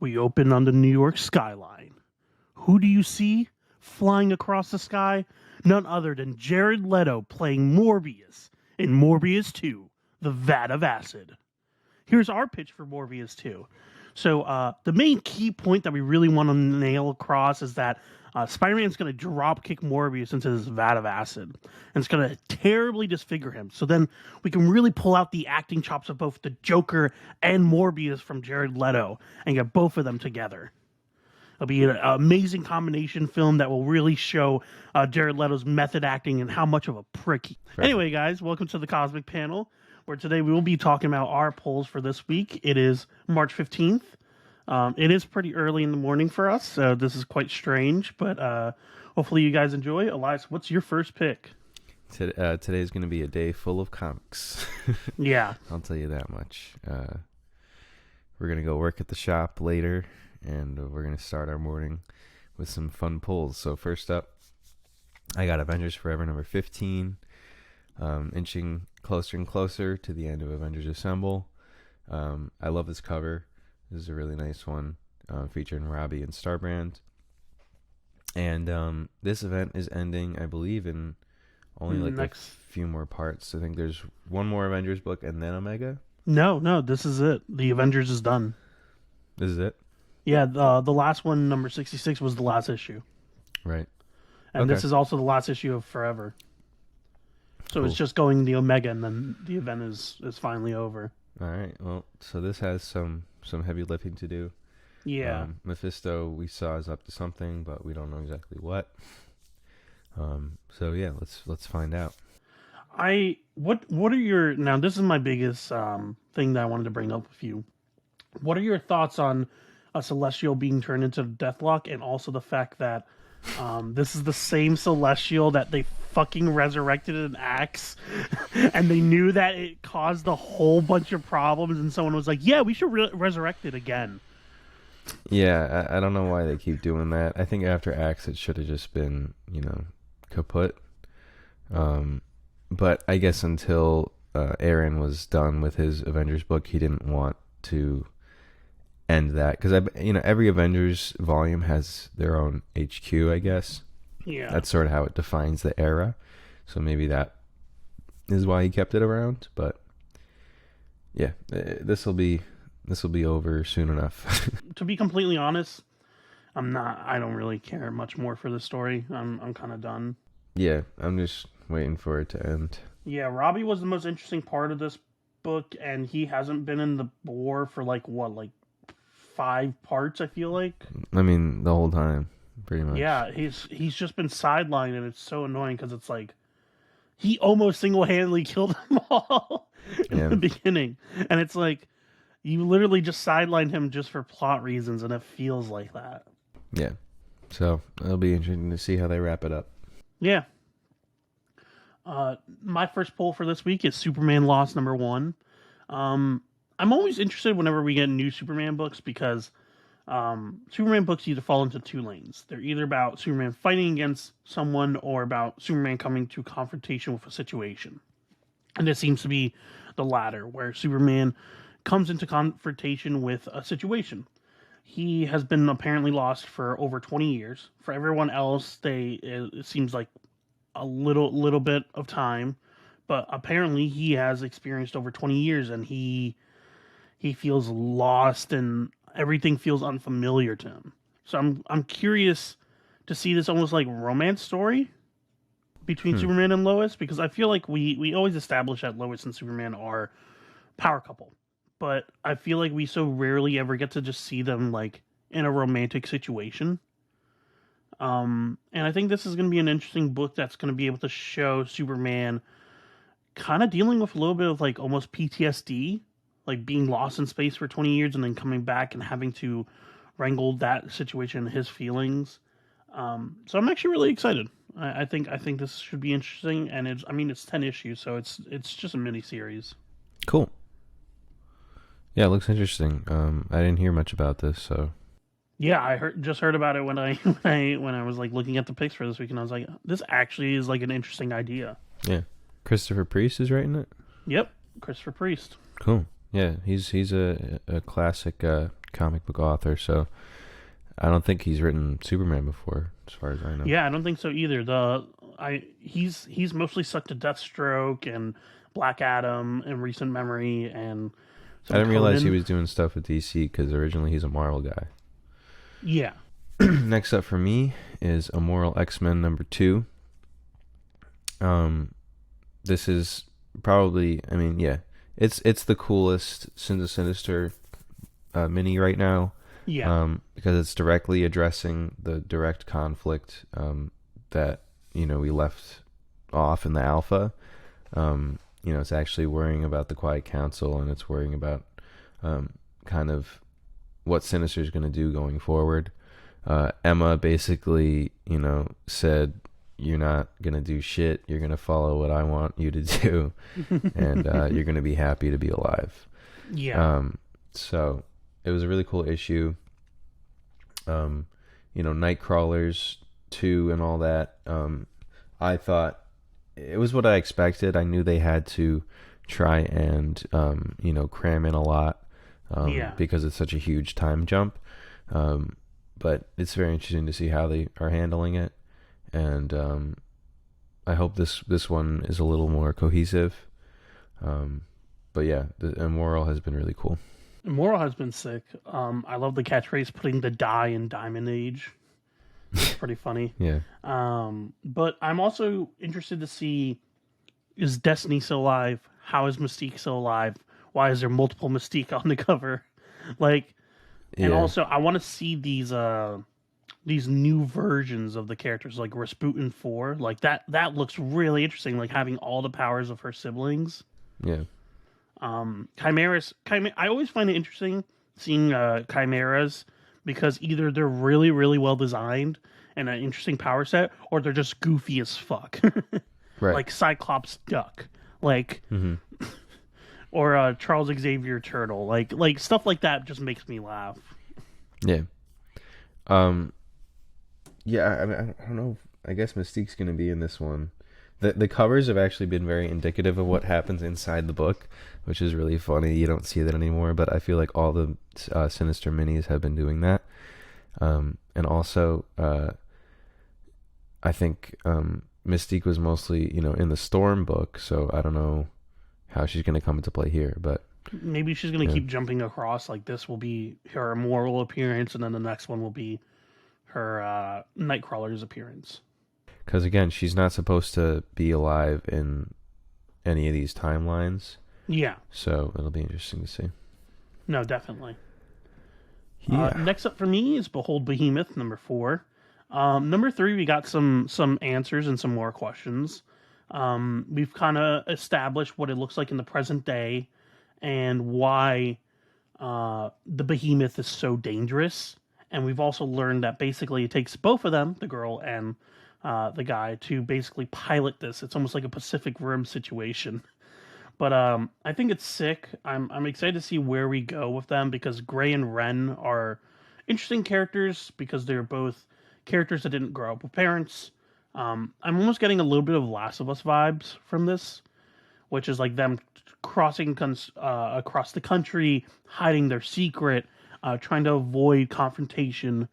We open on the New York skyline. Who do you see flying across the sky? None other than Jared Leto playing Morbius in Morbius 2, The Vat of Acid. Here's our pitch for Morbius 2. So the main key point that we really want to nail across is that Spider-Man's going to drop kick Morbius into this vat of acid. And it's going to terribly disfigure him. So then we can really pull out the acting chops of both the Joker and Morbius from Jared Leto and get both of them together. It'll be an amazing combination film that will really show Jared Leto's method acting and how much of a prick he... Anyway, guys, welcome to the Cosmic Panel, where today we will be talking about our polls for this week. It is March 15th. It is pretty early in the morning for us, so this is quite strange, but hopefully you guys enjoy. Elias, what's your first pick? Today's going to be a day full of comics. Yeah. I'll tell you that much. We're going to go work at the shop later, and we're going to start our morning with some fun pulls. So first up, I got Avengers Forever number 15, inching closer and closer to the end of Avengers Assemble. I love this cover. This is a really nice one, featuring Robbie and Starbrand. And this event is ending, I believe, in only like a few more parts. I think there's one more Avengers book and then Omega. No, this is it. The Avengers is done. This is it? Yeah, the last one, number 66, was the last issue. Right. And Okay. this is also the last issue of Forever. So Cool. It's just going the Omega, and then the event is finally over. All right. Well, so this has some heavy lifting to do. Yeah. Mephisto, we saw, is up to something, but we don't know exactly what. So yeah, let's find out. What are your... Now, this is my biggest thing that I wanted to bring up with you. What are your thoughts on a Celestial being turned into Deathlock, and also the fact that this is the same Celestial that they fucking resurrected in Axe, and they knew that it caused a whole bunch of problems, and someone was like, yeah, we should resurrect it again. Yeah, I don't know why they keep doing that. I think after Axe, it should have just been, kaput. But I guess until Aaron was done with his Avengers book, he didn't want to end that, because every Avengers volume has their own HQ, I guess. Yeah, that's sort of how it defines the era. So maybe that is why he kept it around. But yeah, this will be over soon enough. To be completely honest, I don't really care much more for the story. I'm kind of done. Yeah, I'm just waiting for it to end. Yeah, Robbie was the most interesting part of this book, and he hasn't been in the war for like 5 parts, I feel like. I mean, the whole time, pretty much. Yeah, he's just been sidelined, and it's so annoying because it's like he almost single-handedly killed them all in the beginning, and it's like you literally just sidelined him just for plot reasons, and it feels like that. Yeah, so it'll be interesting to see how they wrap it up. Yeah. My first poll for this week is Superman Lost number 1. I'm always interested whenever we get new Superman books, because Superman books either fall into 2 lanes. They're either about Superman fighting against someone or about Superman coming to confrontation with a situation. And it seems to be the latter, where Superman comes into confrontation with a situation. He has been apparently lost for over 20 years. For everyone else, it seems like a little bit of time, but apparently he has experienced over 20 years, and he feels lost, and everything feels unfamiliar to him. So I'm curious to see this almost like romance story between Superman and Lois, because I feel like we always establish that Lois and Superman are power couple, but I feel like we so rarely ever get to just see them like in a romantic situation. And I think this is going to be an interesting book that's going to be able to show Superman kind of dealing with a little bit of like almost PTSD, like being lost in space for 20 years and then coming back and having to wrangle that situation and his feelings. So I'm actually really excited. I think this should be interesting, and it's 10 issues, so it's just a mini series. Cool. Yeah, it looks interesting. I didn't hear much about this, so. Yeah, I just heard about it when I was like looking at the picks for this week, and I was like, this actually is like an interesting idea. Yeah, Christopher Priest is writing it. Yep, Christopher Priest. Cool. Yeah, he's a classic comic book author. So I don't think he's written Superman before, as far as I know. Yeah, I don't think so either. He's mostly stuck to Deathstroke and Black Adam in recent memory and I some didn't realize he Conan. was doing stuff with DC because originally he's a Marvel guy. Yeah. Next up for me is Immoral X-Men #2. This is probably, I mean, yeah, it's the coolest Sinister mini right now. Yeah. Because it's directly addressing the direct conflict that we left off in the alpha. It's actually worrying about the Quiet Council, and it's worrying about kind of what Sinister is going to do going forward. Emma basically, said, "You're not going to do shit. You're going to follow what I want you to do, and you're going to be happy to be alive." Yeah. So it was a really cool issue. Nightcrawlers 2 and all that. I thought it was what I expected. I knew they had to try and cram in a lot because it's such a huge time jump. But it's very interesting to see how they are handling it, and I hope this one is a little more cohesive. But yeah, the Immoral has been really cool. Immoral has been sick. I love the catchphrase putting the die in Diamond Age. It's pretty funny. Yeah. But I'm also interested to see, is Destiny still alive? How is Mystique still alive? Why is there multiple Mystique on the cover? And also I want to see these new versions of the characters, like Rasputin 4. Like that looks really interesting, like having all the powers of her siblings. Yeah. Chimeras. I always find it interesting seeing chimeras because either they're really, really well designed and an interesting power set, or they're just goofy as fuck. Right. Like Cyclops Duck, or Charles Xavier Turtle, like stuff like that just makes me laugh. Yeah. Yeah. I mean, I don't know. I guess Mystique's gonna be in this one. The covers have actually been very indicative of what happens inside the book, which is really funny. You don't see that anymore, but I feel like all the Sinister minis have been doing that. And also, I think Mystique was mostly, in the Storm book, so I don't know how she's going to come into play here, but maybe she's going to keep jumping across. Like this will be her Immoral appearance, and then the next one will be her Nightcrawler's appearance. Because again, she's not supposed to be alive in any of these timelines. Yeah. So it'll be interesting to see. No, definitely. Yeah. Next up for me is Behold Behemoth #4. #3, we got some answers and some more questions. We've kind of established what it looks like in the present day and why the Behemoth is so dangerous. And we've also learned that basically it takes both of them, the girl and the guy, to basically pilot this. It's almost like a Pacific Rim situation. But I think it's sick. I'm excited to see where we go with them because Gray and Ren are interesting characters because they're both characters that didn't grow up with parents. I'm almost getting a little bit of Last of Us vibes from this, which is like them crossing across the country, hiding their secret, trying to avoid confrontation,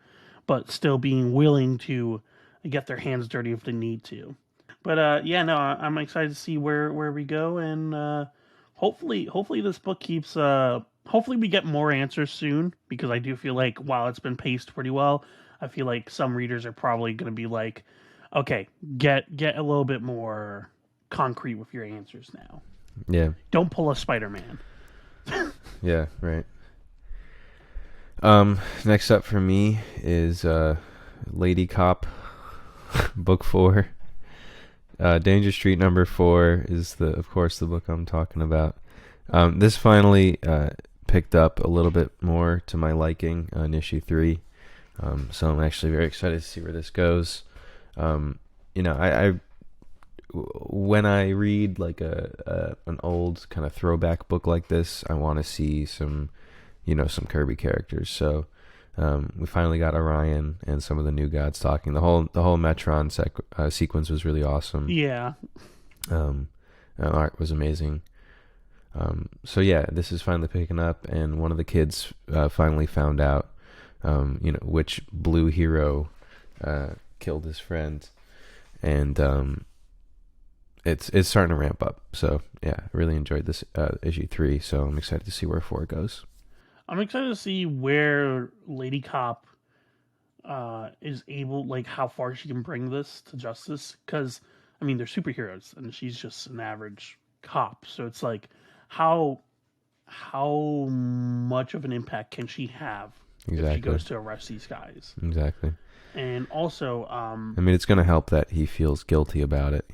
but still being willing to get their hands dirty if they need to. But I'm excited to see where we go, and hopefully this book keeps. Hopefully we get more answers soon because I do feel like while it's been paced pretty well, I feel like some readers are probably going to be like, okay, get a little bit more concrete with your answers now. Yeah. Don't pull a Spider-Man. Yeah. Right. Next up for me is Lady Cop, book 4. Danger Street #4 is of course the book I'm talking about. This finally picked up a little bit more to my liking in issue 3. So I'm actually very excited to see where this goes. I when I read like an old kind of throwback book like this, I want to see some Kirby characters. So we finally got Orion and some of the new gods talking. The whole Metron sequence was really awesome. Yeah. Art was amazing. So yeah, this is finally picking up, and one of the kids finally found out, which blue hero killed his friend, and it's starting to ramp up. So yeah, really enjoyed this issue 3. So I'm excited to see where 4 goes. I'm excited to see where Lady Cop is able, like, how far she can bring this to justice. Because, I mean, they're superheroes, and she's just an average cop. So it's like, how how much of an impact can she have if she Exactly. goes to arrest these guys? Exactly. And also, I mean, it's going to help that he feels guilty about it,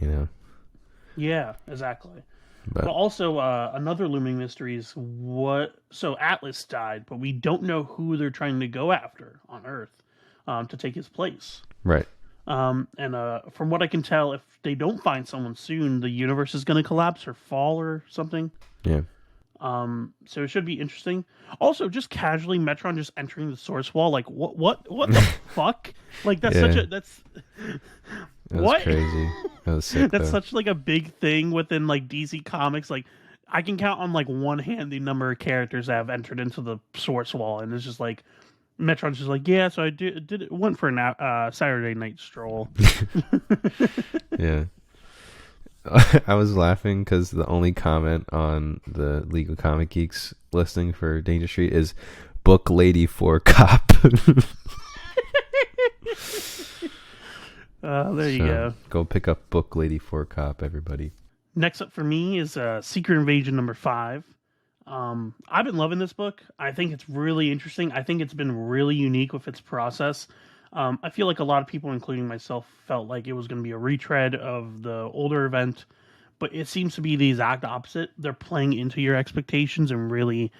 yeah, exactly. But But also, another looming mystery is what. So Atlas died, but we don't know who they're trying to go after on Earth to take his place. right. And from what I can tell, if they don't find someone soon, the universe is going to collapse or fall or something. Yeah. So it should be interesting. Also, just casually, Metron just entering the source wall, like what the fuck? Like that's Yeah. such a that's That was what crazy. That was sick, that's though. such like a big thing within like DC Comics. Like I can count on like one hand the number of characters that have entered into the source wall, and it's just like Metron's just like, yeah, so I did it went for a Saturday night stroll. Yeah. I was laughing because the only comment on the Legal Comic Geeks listing for Danger Street is Book Lady for Cop. There you go. Go pick up Book Lady for Cop, everybody. Next up for me is Secret Invasion number 5. I've been loving this book. I think it's really interesting. I think it's been really unique with its process. I feel like a lot of people, including myself, felt like it was going to be a retread of the older event, but it seems to be the exact opposite. They're playing into your expectations and really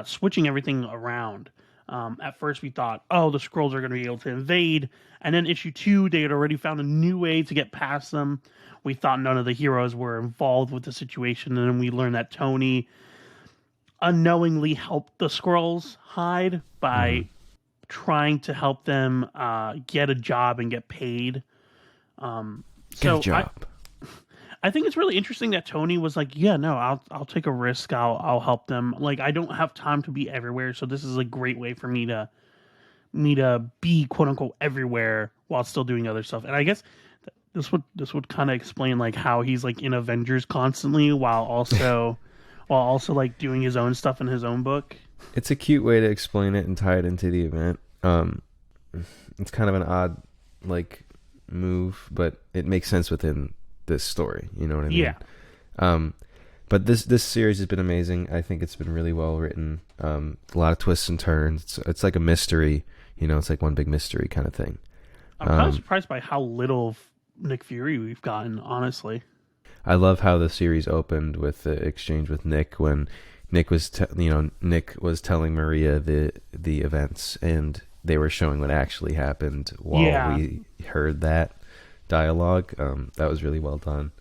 switching everything around. At first, we thought, oh, the Skrulls are going to be able to invade, and then issue 2, they had already found a new way to get past them. We thought none of the heroes were involved with the situation, and then we learned that Tony unknowingly helped the Skrulls hide by trying to help them get a job and get paid. Get So a job. I think it's really interesting that Tony was like, yeah, no, I'll take a risk. I'll help them. Like I don't have time to be everywhere, so this is a great way for me to be quote unquote everywhere while still doing other stuff. And I guess this would kind of explain like how he's like in Avengers constantly while also like doing his own stuff in his own book. It's a cute way to explain it and tie it into the event. It's kind of an odd, like, move, but it makes sense within this story. You know what I mean? Yeah. But this series has been amazing. I think it's been really well written. A lot of twists and turns. It's like a mystery. It's like one big mystery kind of thing. I'm kind of surprised by how little of Nick Fury we've gotten, honestly. I love how the series opened with the exchange with Nick when Nick was Nick was telling Maria the events, and they were showing what actually happened while we heard that dialogue. That was really well done,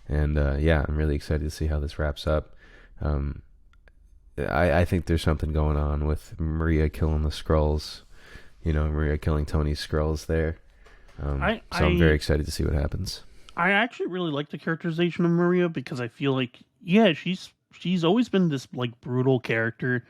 and I'm really excited to see how this wraps up. I think there's something going on with Maria killing the Skrulls. Maria killing Tony's Skrulls there. I'm very excited to see what happens. I actually really like the characterization of Maria because I feel like, yeah, she's always been this like brutal character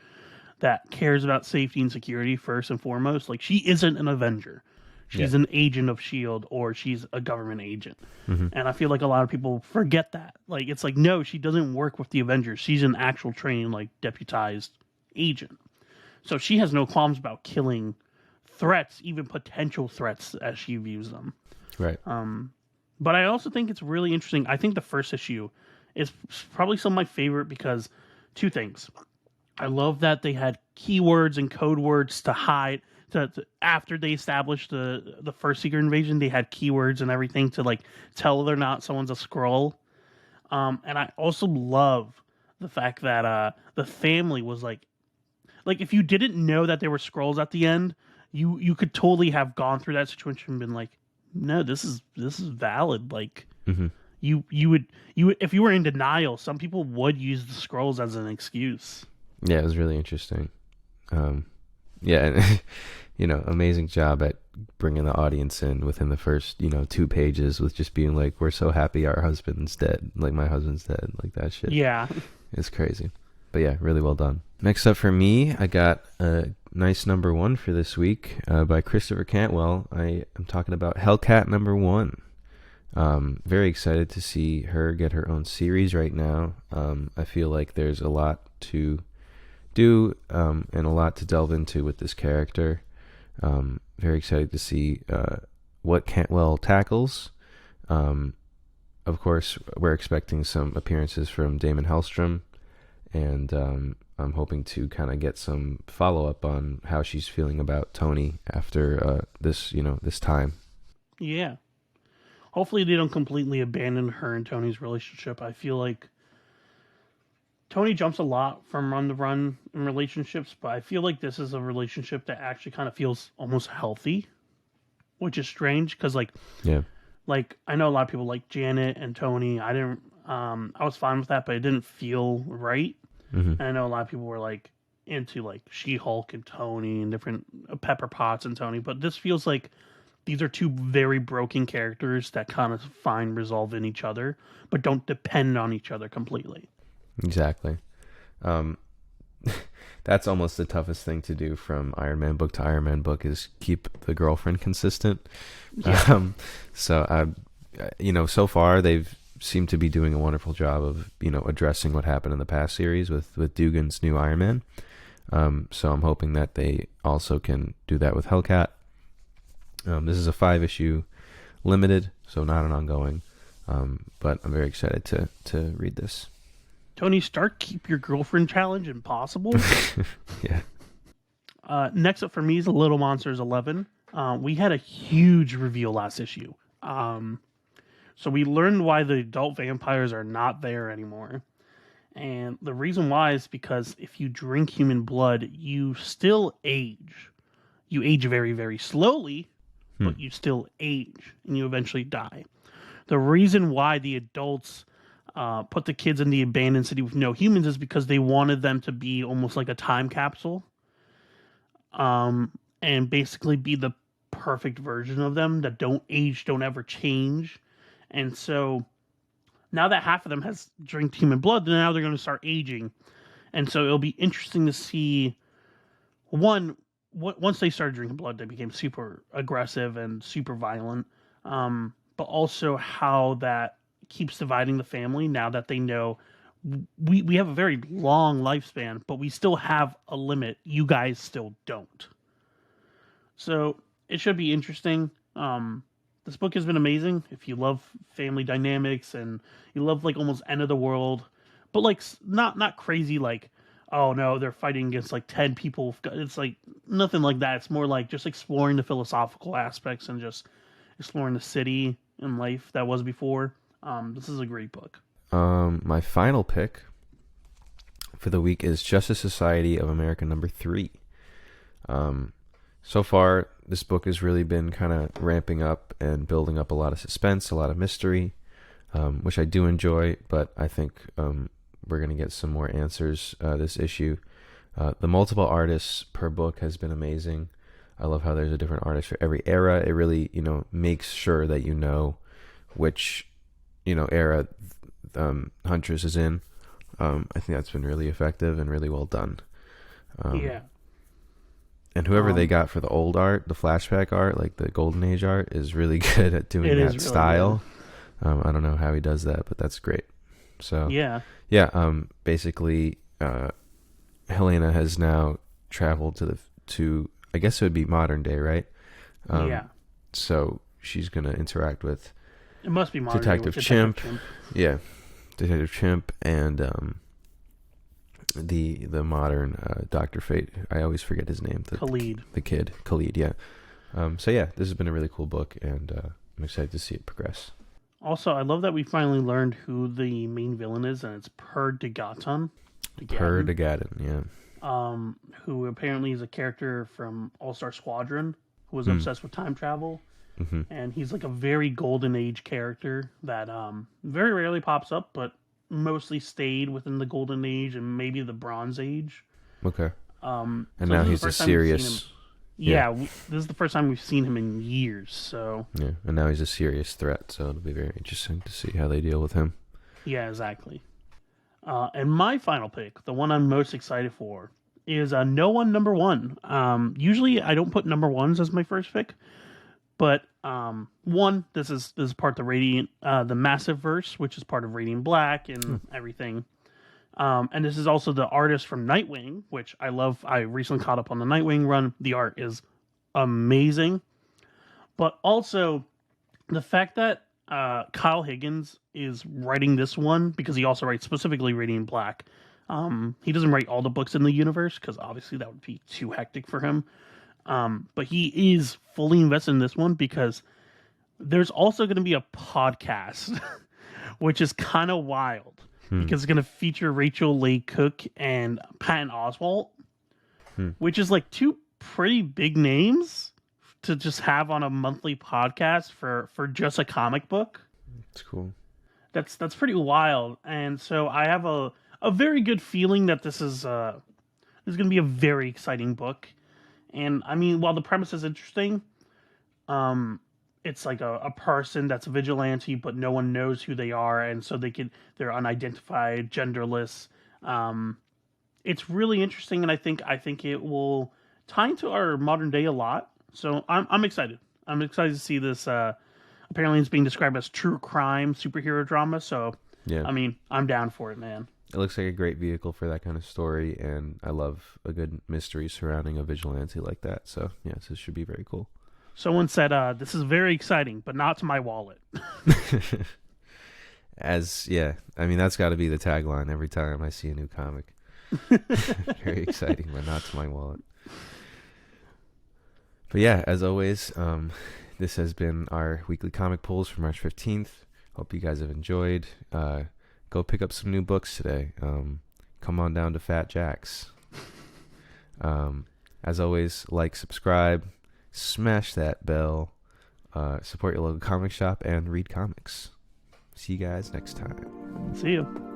that cares about safety and security first and foremost. Like she isn't an Avenger. She's an agent of S.H.I.E.L.D. or she's a government agent. Mm-hmm. And I feel like a lot of people forget that. Like it's like, no, she doesn't work with the Avengers. She's an actual trained, like deputized agent. So she has no qualms about killing threats, even potential threats as she views them. Right. But I also think it's really interesting. I think the first issue is probably some of my favorite because two things. I love that they had keywords and code words to hide. After they established the first Secret Invasion, they had keywords and everything to like tell whether or not someone's a Skrull. And I also love the fact that the family was like if you didn't know that they were Skrulls at the end, you could totally have gone through that situation and been like, no, this is valid. Like you would if you were in denial, some people would use the Skrulls as an excuse. Yeah, it was really interesting. Amazing job at bringing the audience in within the first 2 pages with just being like, we're so happy our husband's dead, like my husband's dead, like that shit. Yeah. It's crazy. But yeah, really well done. Next up for me, I got a nice number one for this week by Christopher Cantwell. I am talking about Hellcat number one. Very excited to see her get her own series right now. I feel like there's a lot to do and a lot to delve into with this character. Very excited to see what Cantwell tackles. Of course, we're expecting some appearances from Damon Hellstrom, and I'm hoping to kind of get some follow-up on how she's feeling about Tony after this time. Yeah. Hopefully they don't completely abandon her and Tony's relationship. I feel like Tony jumps a lot from run to run in relationships, but I feel like this is a relationship that actually kind of feels almost healthy, which is strange because Yeah. I know a lot of people like Janet and Tony. I didn't. I was fine with that, but it didn't feel right. Mm-hmm. And I know a lot of people were into She-Hulk and Tony and different Pepper Potts and Tony, but this feels like these are two very broken characters that kind of find resolve in each other, but don't depend on each other completely. Exactly. That's almost the toughest thing to do from Iron Man book to Iron Man book is keep the girlfriend consistent. Yeah. So so far they've seemed to be doing a wonderful job of, addressing what happened in the past series with Dugan's new Iron Man. So I'm hoping that they also can do that with Hellcat. This is a 5-issue limited, so not an ongoing. But I'm very excited to read this. Tony Stark, keep your girlfriend challenge impossible. Yeah. Next up for me is the Little Monsters 11. We had a huge reveal last issue. So we learned why the adult vampires are not there anymore. And the reason why is because if you drink human blood, you still age. You age very, very slowly, but you still age and you eventually die. The reason why the adults put the kids in the abandoned city with no humans is because they wanted them to be almost like a time capsule, and basically be the perfect version of them that don't age, don't ever change. And so now that half of them has drank human blood, then now they're going to start aging. And so it'll be interesting to see, one, once they started drinking blood, they became super aggressive and super violent. But also how that keeps dividing the family now that they know we have a very long lifespan, but we still have a limit. You guys still don't. So it should be interesting. This book has been amazing. If you love family dynamics and you love almost end of the world, but not crazy oh no, they're fighting against 10 people. It's nothing like that. It's more just exploring the philosophical aspects and just exploring the city and life that was before. This is a great book. My final pick for the week is Justice Society of America number 3. So far, this book has really been kind of ramping up and building up a lot of suspense, a lot of mystery, which I do enjoy, but I think we're going to get some more answers this issue. The multiple artists per book has been amazing. I love how there's a different artist for every era. It really, makes sure that you know which, era Huntress is in. I think that's been really effective and really well done. Yeah. And whoever they got for the old art, the flashback art, like the Golden Age art, is really good at doing that really style. I don't know how he does that, but that's great. So yeah. Basically, Helena has now traveled to I guess it would be modern day, right? Yeah. So she's gonna interact with it must be modern Detective day Chimp. Yeah, Detective Chimp and the modern Dr. Fate. I always forget his name. Khalid. The kid. Khalid, yeah. So yeah, this has been a really cool book, and I'm excited to see it progress. Also, I love that we finally learned who the main villain is, and it's Per Degaton. Per Degaton, yeah. Who apparently is a character from All-Star Squadron who was obsessed with time travel. Mm-hmm. And he's a very golden age character that very rarely pops up, but mostly stayed within the golden age and maybe the bronze age. Okay. And so now he's a serious... Yeah, this is the first time we've seen him in years, so... Yeah, and now he's a serious threat, so it'll be very interesting to see how they deal with him. Yeah, exactly. And my final pick, the one I'm most excited for, is No One Number One. Usually I don't put number ones as my first pick, but one, this is part of the Radiant, the Massive Verse, which is part of Radiant Black and everything. And this is also the artist from Nightwing, which I love. I recently caught up on the Nightwing run. The art is amazing, but also the fact that Kyle Higgins is writing this one because he also writes specifically Radiant Black. He doesn't write all the books in the universe because obviously that would be too hectic for him. But he is fully invested in this one because there's also going to be a podcast, which is kind of wild because it's going to feature Rachel Leigh Cook and Patton Oswalt, which is like two pretty big names to just have on a monthly podcast for just a comic book. It's cool. That's pretty wild. And so I have a very good feeling that this is going to be a very exciting book. And I mean, while the premise is interesting, it's like a person that's a vigilante, but no one knows who they are, and so they're unidentified, genderless. It's really interesting, and I think it will tie into our modern day a lot. So I'm excited. I'm excited to see this. Apparently, it's being described as true crime superhero drama. So Yeah. I mean, I'm down for it, man. It looks like a great vehicle for that kind of story, and I love a good mystery surrounding a vigilante like that. So, yes, this should be very cool. Someone said, this is very exciting, but not to my wallet. I mean, that's got to be the tagline every time I see a new comic. Very exciting, but not to my wallet. But yeah, as always, this has been our weekly comic pulls for March 15th. Hope you guys have enjoyed. Go pick up some new books today. Come on down to Fat Jack's. As always, like, subscribe, smash that bell, support your local comic shop, and read comics. See you guys next time. See you.